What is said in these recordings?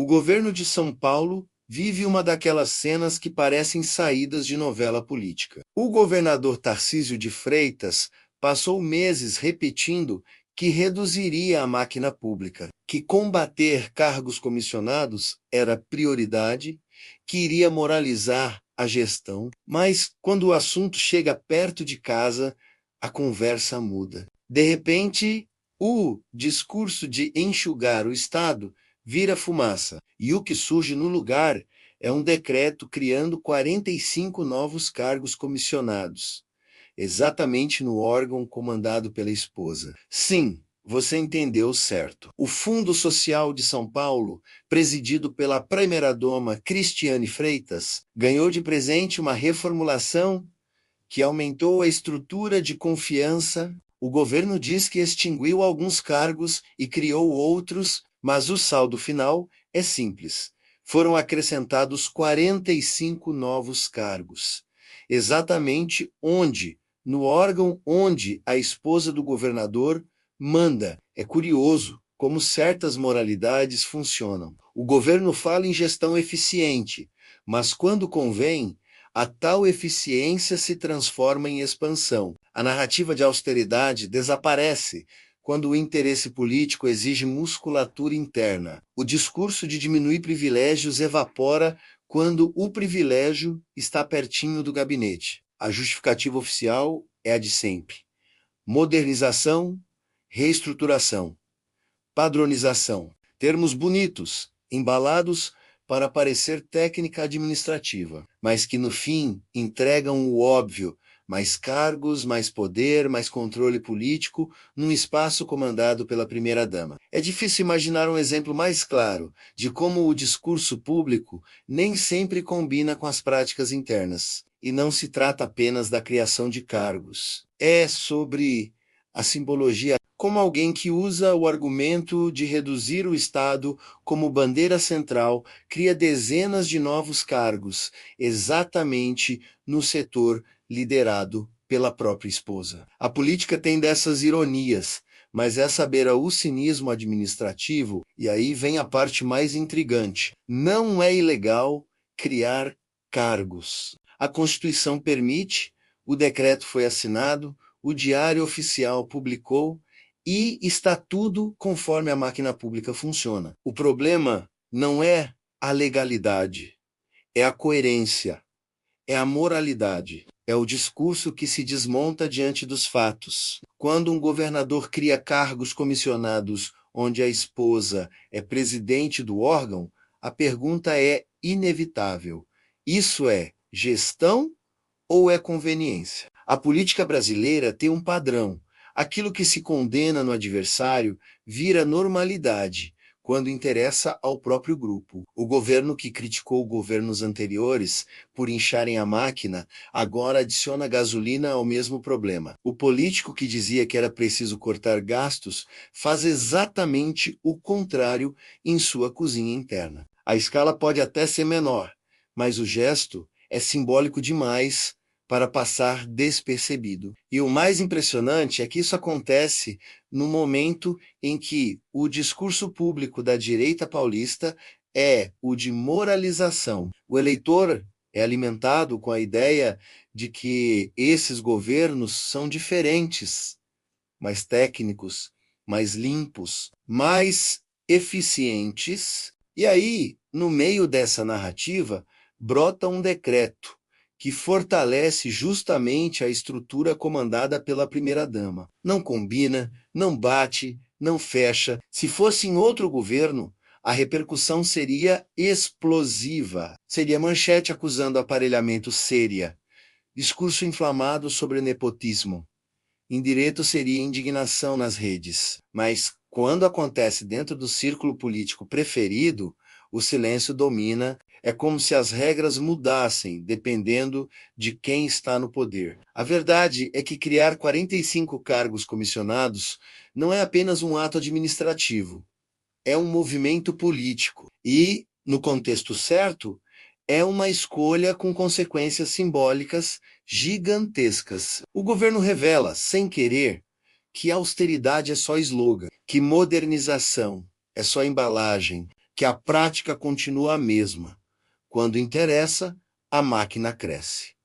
O governo de São Paulo vive uma daquelas cenas que parecem saídas de novela política. O governador Tarcísio de Freitas passou meses repetindo que reduziria a máquina pública, que combater cargos comissionados era prioridade, que iria moralizar a gestão, mas quando o assunto chega perto de casa, a conversa muda. De repente, o discurso de enxugar o Estado vira fumaça, e o que surge no lugar é um decreto criando 45 novos cargos comissionados, exatamente no órgão comandado pela esposa. Sim, você entendeu certo. O Fundo Social de São Paulo, presidido pela primeira-dama Cristiane Freitas, ganhou de presente uma reformulação que aumentou a estrutura de confiança. O governo diz que extinguiu alguns cargos e criou outros, mas o saldo final é simples. Foram acrescentados 45 novos cargos. Exatamente onde? No órgão onde a esposa do governador manda. É curioso como certas moralidades funcionam. O governo fala em gestão eficiente, mas quando convém, a tal eficiência se transforma em expansão. A narrativa de austeridade desaparece quando o interesse político exige musculatura interna. O discurso de diminuir privilégios evapora quando o privilégio está pertinho do gabinete. A justificativa oficial é a de sempre: modernização, reestruturação, padronização. Termos bonitos, embalados para parecer técnica administrativa, mas que no fim entregam o óbvio: mais cargos, mais poder, mais controle político num espaço comandado pela primeira-dama. É difícil imaginar um exemplo mais claro de como o discurso público nem sempre combina com as práticas internas. E não se trata apenas da criação de cargos. É sobre a simbologia, como alguém que usa o argumento de reduzir o Estado como bandeira central, cria dezenas de novos cargos, exatamente no setor liderado pela própria esposa. A política tem dessas ironias, mas essa beira o cinismo administrativo, e aí vem a parte mais intrigante. Não é ilegal criar cargos. A Constituição permite, o decreto foi assinado, o Diário Oficial publicou, e está tudo conforme a máquina pública funciona. O problema não é a legalidade, é a coerência, é a moralidade, é o discurso que se desmonta diante dos fatos. Quando um governador cria cargos comissionados onde a esposa é presidente do órgão, a pergunta é inevitável: isso é gestão ou é conveniência? A política brasileira tem um padrão. Aquilo que se condena no adversário vira normalidade quando interessa ao próprio grupo. O governo que criticou governos anteriores por incharem a máquina agora adiciona gasolina ao mesmo problema. O político que dizia que era preciso cortar gastos faz exatamente o contrário em sua cozinha interna. A escala pode até ser menor, mas o gesto é simbólico demais para passar despercebido. E o mais impressionante é que isso acontece no momento em que o discurso público da direita paulista é o de moralização. O eleitor é alimentado com a ideia de que esses governos são diferentes, mais técnicos, mais limpos, mais eficientes. E aí, no meio dessa narrativa, brota um decreto que fortalece justamente a estrutura comandada pela primeira-dama. Não combina, não bate, não fecha. Se fosse em outro governo, a repercussão seria explosiva. Seria manchete acusando aparelhamento séria, discurso inflamado sobre nepotismo. Indireto seria indignação nas redes. Mas quando acontece dentro do círculo político preferido, o silêncio domina. É como se as regras mudassem dependendo de quem está no poder. A verdade é que criar 45 cargos comissionados não é apenas um ato administrativo, é um movimento político. E, no contexto certo, é uma escolha com consequências simbólicas gigantescas. O governo revela, sem querer, que austeridade é só slogan, que modernização é só embalagem, que a prática continua a mesma. Quando interessa, a máquina cresce.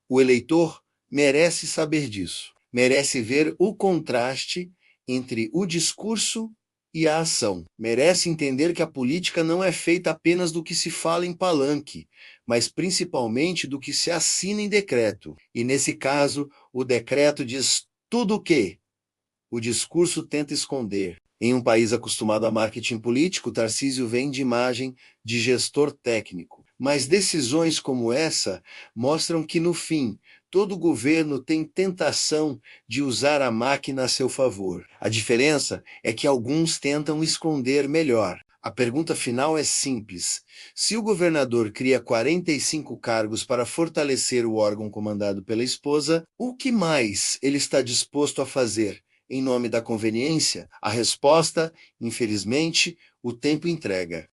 O eleitor merece saber disso. Merece ver o contraste entre o discurso e a ação. Merece entender que a política não é feita apenas do que se fala em palanque, mas principalmente do que se assina em decreto. E nesse caso, o decreto diz tudo o que o discurso tenta esconder. Em um país acostumado a marketing político, Tarcísio vem de imagem de gestor técnico. Mas decisões como essa mostram que, no fim, todo governo tem tentação de usar a máquina a seu favor. A diferença é que alguns tentam esconder melhor. A pergunta final é simples. Se o governador cria 45 cargos para fortalecer o órgão comandado pela esposa, o que mais ele está disposto a fazer em nome da conveniência? A resposta, infelizmente, o tempo entrega.